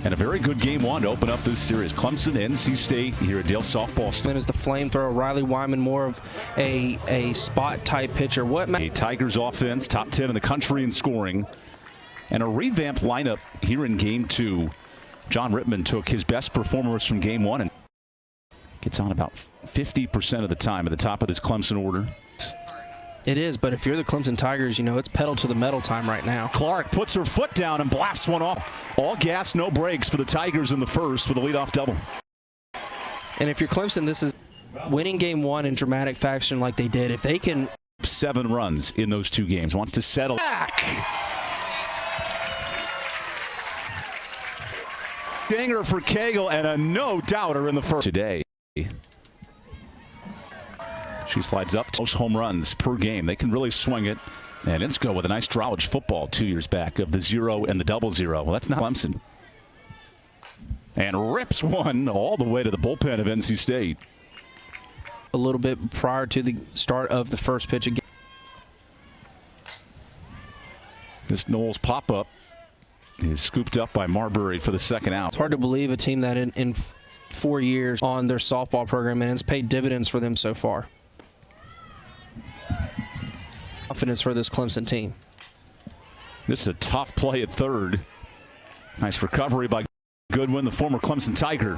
And a very good game one to open up this series. Clemson, NC State here at Dale Softball. Then is the flamethrower. Riley Wyman, more of a spot-type pitcher. A Tigers offense, top 10 in the country in scoring. And a revamped lineup here in Game 2. John Rittman took his best performers from Game 1 and gets on about 50% of the time at the top of this Clemson order. It is, but if you're the Clemson Tigers, you know it's pedal to the metal time right now. Clark puts her foot down and blasts one off. All gas, no brakes for the Tigers in the first with a leadoff double. And if you're Clemson, this is winning Game 1 in dramatic fashion like they did. If they can... 7 runs in those 2 games. Wants to settle back. Dinger for Cagle and a no-doubter in the first. Today. She slides up. Most home runs per game. They can really swing it. And Insko with a nice college football 2 years back of the 0 and the 00. Well, that's not Clemson. And rips one all the way to the bullpen of NC State. A little bit prior to the start of the first pitch again. This Knowles pop-up is scooped up by Marbury for the second out. It's hard to believe a team that in 4 years on their softball program, and it's paid dividends for them so far. Confidence for this Clemson team. This is a tough play at third. Nice recovery by Goodwin, the former Clemson Tiger,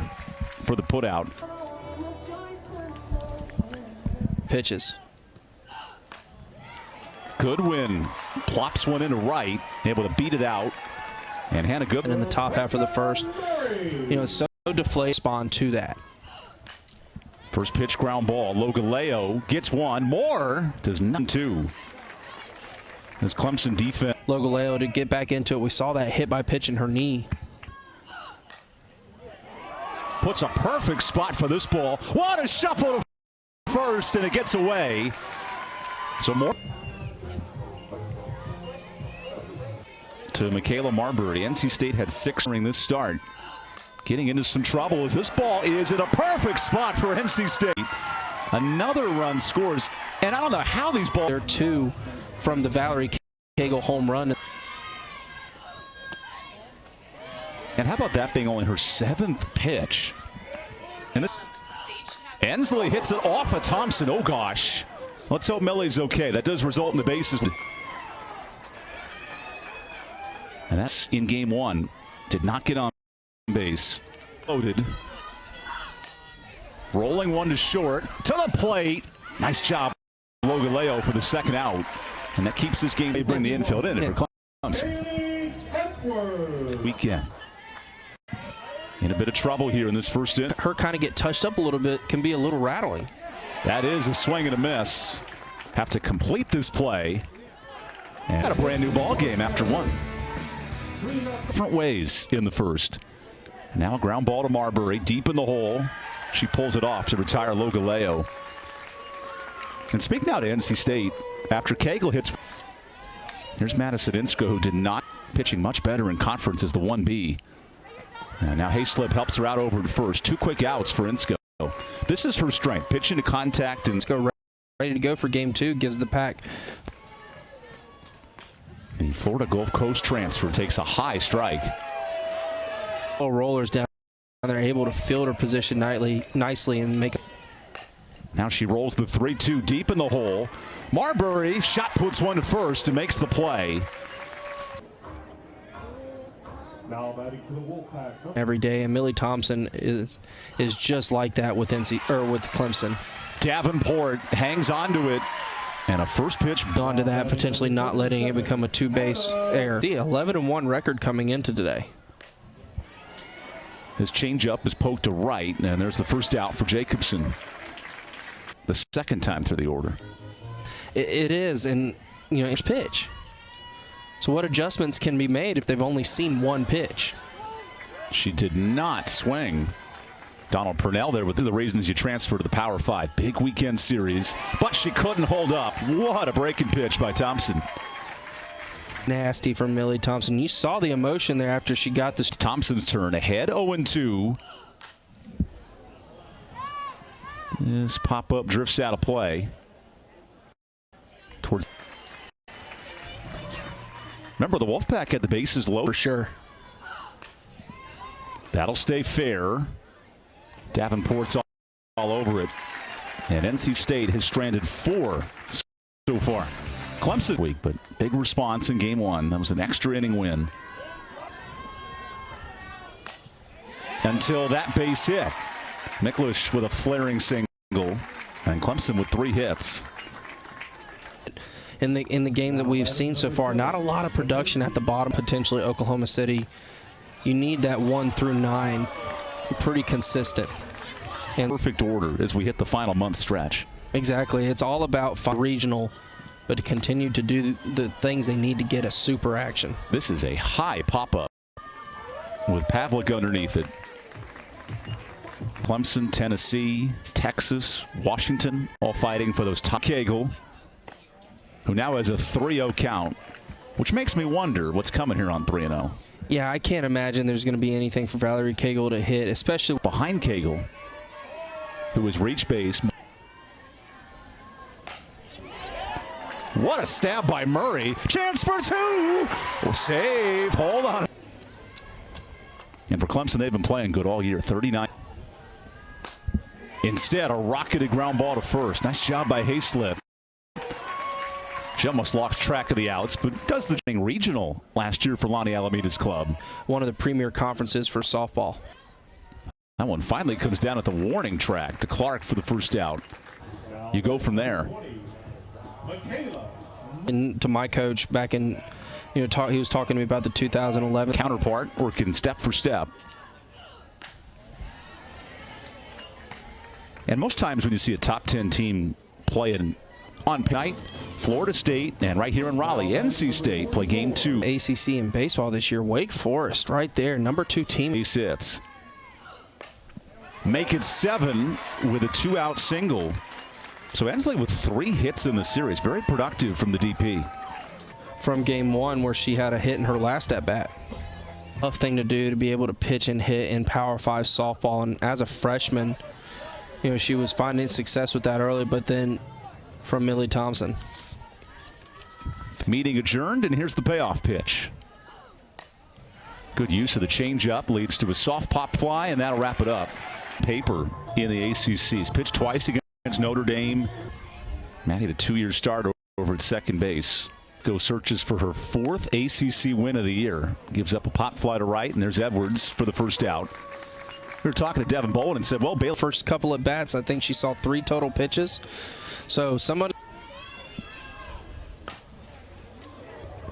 for the putout. Pitches. Goodwin plops one into right, able to beat it out. And Hannah Goodwin in the top half of the first. You know, it's so deflated. Respond to that. First pitch ground ball. Logaleo gets one. Moore does not. 2. As Clemson defense. Logaleo to get back into it. We saw that hit by pitch in her knee. Puts a perfect spot for this ball. What a shuffle to first, and it gets away. So Moore to Michaela Marbury. NC State had 6 during this start. Getting into some trouble as this ball is at a perfect spot for NC State. Another run scores, and I don't know how these balls. There are 2 from the Valerie Cagle home run. And how about that being only her 7th pitch? And Ensley hits it off of Thompson. Oh gosh. Let's hope Millie's okay. That does result in the bases. And that's in Game 1. Did not get on base. Loaded. Rolling one to short. To the plate. Nice job, Logaleo, for the second out. And that keeps this game. They bring the infield in for Clemson. Weekend. In a bit of trouble here in this first inning. Her kind of get touched up a little bit can be a little rattling. That is a swing and a miss. Have to complete this play. And got a brand new ball game after one. Different ways in the first. And now a ground ball to Marbury, deep in the hole. She pulls it off to retire Logaleo. And speaking now to NC State, after Cagle hits, here's Madison Insko, who did not pitching much better in conference as the 1B. And now Hayslip helps her out over to first. 2 quick outs for Insko. This is her strength, pitching to contact. And Insko ready to go for Game 2, gives the pack. The Florida Gulf Coast transfer takes a high strike. Rollers down. They're able to field her position nicely and make it. Now she rolls the 3-2 deep in the hole. Marbury shot puts one to first and makes the play. Every day, and Millie Thompson is just like that with with Clemson. Davenport hangs onto it. And a first pitch onto that, potentially not letting it become a 2-base error. The 11-1 record coming into today. His changeup is poked to right, and there's the first out for Jacobson. The second time through the order. It is, and you know, it's pitch. So what adjustments can be made if they've only seen one pitch? She did not swing. Donald Purnell there with the reasons you transfer to the Power 5. Big weekend series, but she couldn't hold up. What a breaking pitch by Thompson. Nasty from Millie Thompson. You saw the emotion there after she got this. Thompson's turn ahead, 0-2. This pop-up drifts out of play. Towards. Remember, the Wolfpack had the bases low. For sure. That'll stay fair. Davenport's all over it. And NC State has stranded 4 so far. Clemson week, but big response in game 1. That was an extra inning win. Until that base hit. Miklish with a flaring single, and Clemson with 3 hits. In the game that we've seen so far, not a lot of production at the bottom, potentially Oklahoma City. You need that 1 through 9, pretty consistent. And perfect order as we hit the final month stretch. Exactly. It's all about regional, but to continue to do the things they need to get a super action. This is a high pop-up with Pavlik underneath it. Clemson, Tennessee, Texas, Washington, all fighting for those top. Cagle, who now has a 3-0 count, which makes me wonder what's coming here on 3-0. Yeah, I can't imagine there's going to be anything for Valerie Cagle to hit, especially behind Cagle, who has reached base. What a stab by Murray. Chance for 2. Oh, save. Hold on. And for Clemson, they've been playing good all year. 39. Instead, a rocketed ground ball to first. Nice job by Hayslip. She almost lost track of the outs, but does the thing regional last year for Lonnie Alameda's club. One of the premier conferences for softball. That one finally comes down at the warning track to Clark for the first out. You go from there. And to my coach back in, he was talking to me about the 2011 counterpart, working step for step. And most times when you see a top 10 team playing on night, Florida State and right here in Raleigh, NC State play game 2. ACC in baseball this year, Wake Forest right there, number 2 team. He sits. Make it 7 with a 2-out single. So Ensley with 3 hits in the series. Very productive from the DP. From game 1 where she had a hit in her last at-bat. Tough thing to do to be able to pitch and hit in Power 5 softball. And as a freshman, she was finding success with that early, but then from Millie Thompson. Meeting adjourned, and here's the payoff pitch. Good use of the changeup leads to a soft pop fly, and that'll wrap it up. Paper in the ACC. He's pitched twice against Notre Dame. Maddie, the 2-year starter over at second base. Go searches for her 4th ACC win of the year. Gives up a pop fly to right, and there's Edwards for the first out. We were talking to Devin Bowen and said, well, Baylor. First couple at bats, I think she saw 3 total pitches. So someone.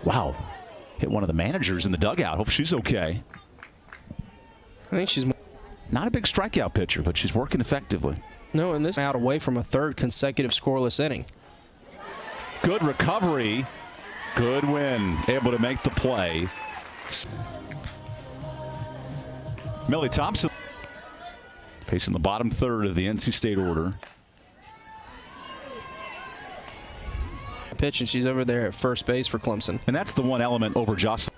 Wow. Hit one of the managers in the dugout. Hope she's okay. I think she's not a big strikeout pitcher, but she's working effectively. No, and this out away from a 3rd consecutive scoreless inning. Good recovery. Good win. Able to make the play. Millie Thompson facing the bottom 3rd of the NC State order. Pitch, and she's over there at first base for Clemson. And that's the one element over Jocelyn.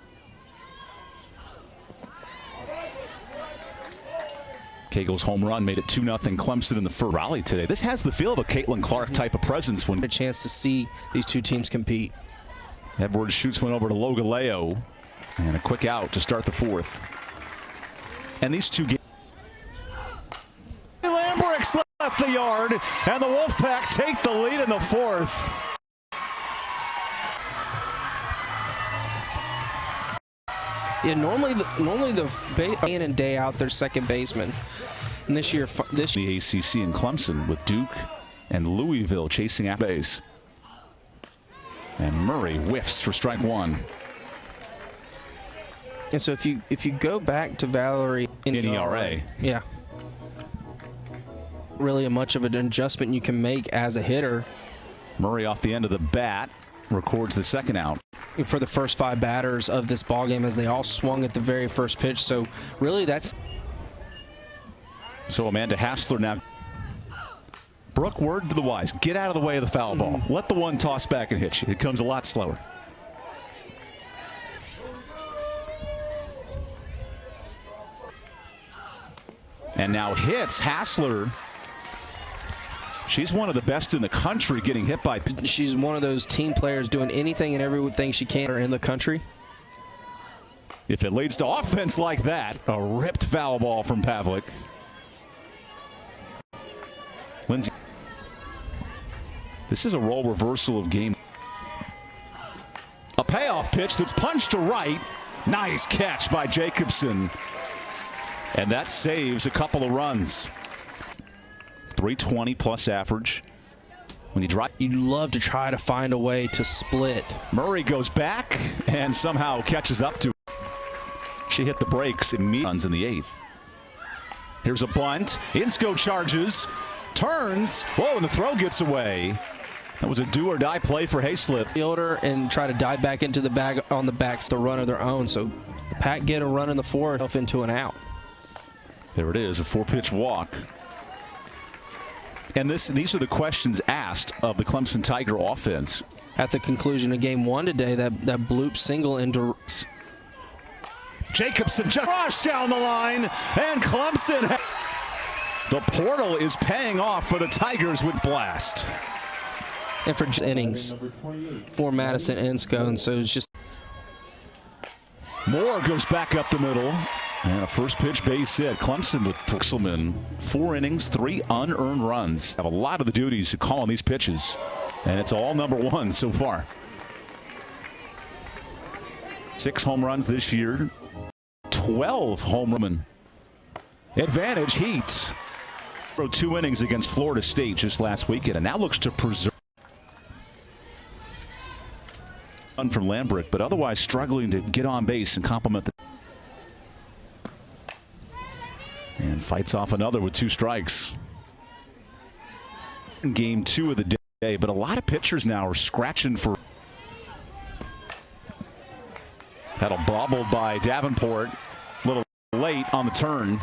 Cagle's home run made it 2-0 Clemson in the first. Raleigh today. This has the feel of a Caitlin Clark type of presence. When a chance to see these 2 teams compete. Edwards shoots one over to Logaleo, and a quick out to start the 4th. And these 2 games. Lambricks left the yard, and the Wolfpack take the lead in the 4th. Yeah, normally the day in and day out their second baseman. And this year, the ACC in Clemson with Duke and Louisville chasing at base. And Murray whiffs for strike 1. And so if you go back to Valerie in ERA, yeah, really much of an adjustment you can make as a hitter. Murray off the end of the bat records the 2nd out. For the first 5 batters of this ballgame, as they all swung at the very first pitch. So really that's. So Amanda Hassler now. Brooke, word to the wise. Get out of the way of the foul ball. Let the one toss back and hit you. It comes a lot slower. And now hits Hassler. She's one of the best in the country getting hit by. She's one of those team players doing anything and everything she can in the country. If it leads to offense like that, a ripped foul ball from Pavlik. Lindsay. This is a role reversal of game. A payoff pitch that's punched to right. Nice catch by Jacobson. And that saves a couple of runs. 320 plus average. When you drive, you'd love to try to find a way to split. Murray goes back and somehow catches up to. She hit the brakes immediately. Runs in the 8th. Here's a bunt. Insko charges, turns. Whoa, and the throw gets away. That was a do-or-die play for Hayslip. Fielder and try to dive back into the bag on the backs, the run of their own. So the Pack get a run in the 4th into an out. There it is, a 4-pitch walk. And these are the questions asked of the Clemson Tiger offense. At the conclusion of game 1 today, that bloop single into. Jacobson just rushed down the line, and Clemson. The portal is paying off for the Tigers with blast. And for innings for Madison Insko, and so it's just. Moore goes back up the middle, and a first pitch base hit. Clemson with Clemson, 4 innings, 3 unearned runs. Have a lot of the duties to call on these pitches, and it's all number 1 so far. 6 home runs this year, 12 home run. Advantage Heat. Throw 2 innings against Florida State just last weekend, and now looks to preserve. From Lambrick, but otherwise struggling to get on base and complement the. And fights off another with 2 strikes. Game 2 of the day, but a lot of pitchers now are scratching for. That'll bobbled by Davenport. A little late on the turn.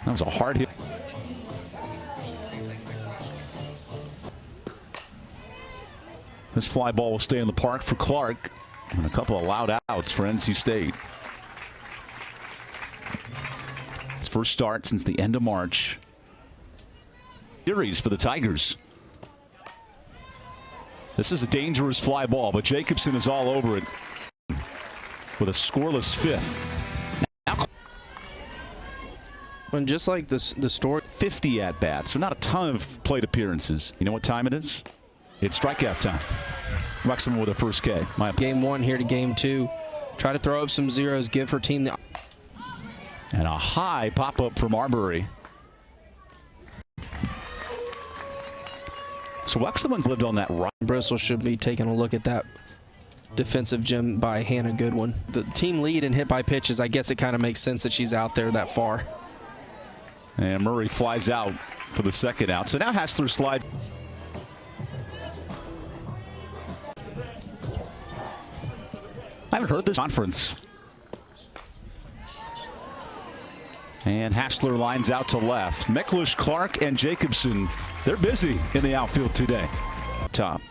That was a hard hit. This fly ball will stay in the park for Clark, and a couple of loud outs for NC State. His first start since the end of March. Series for the Tigers. This is a dangerous fly ball, but Jacobson is all over it with a scoreless 5th. Now, when just like the story, 50 at bats, so not a ton of plate appearances. You know what time it is? It's strikeout time. Wexham with a first K. Game 1 here to game 2. Try to throw up some zeros, give her team the. And a high pop-up from Marbury. So Wexham's lived on that right. Bristol should be taking a look at that defensive gem by Hannah Goodwin. The team lead in hit by pitches, I guess it kind of makes sense that she's out there that far. And Murray flies out for the second out. So now Hassler slides. I haven't heard this conference. And Hassler lines out to left. Miklish, Clark, and Jacobson, they're busy in the outfield today. Top.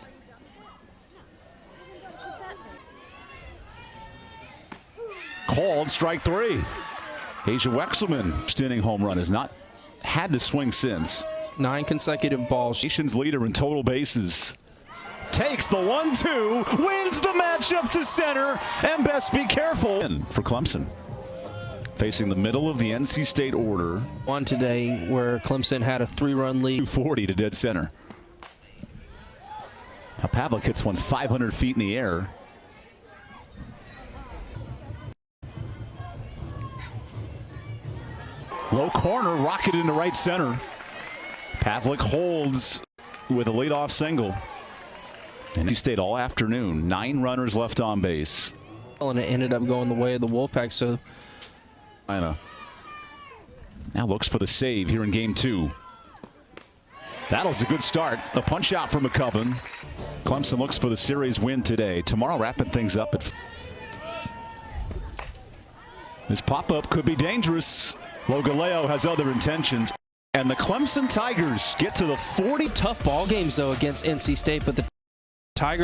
Called strike 3. Asia Wexelman, first inning home run, has not had to swing since. 9 consecutive balls. Nation's leader in total bases. Takes the 1-2, wins the matchup to center, and best be careful. For Clemson, facing the middle of the NC State order. One today where Clemson had a 3-run lead. 240 to dead center. Now Pavlik hits one 500 feet in the air. Low corner, rocket into right center. Pavlik holds with a leadoff single. And he stayed all afternoon. 9 runners left on base. And it ended up going the way of the Wolfpack. So I know. Now looks for the save here in game 2. That'll a good start. A punch out from McCubbin. Clemson looks for the series win today. Tomorrow wrapping things up at. This pop-up could be dangerous. Logaleo has other intentions. And the Clemson Tigers get to the 40. Tough ball games though against NC State, but the Tigers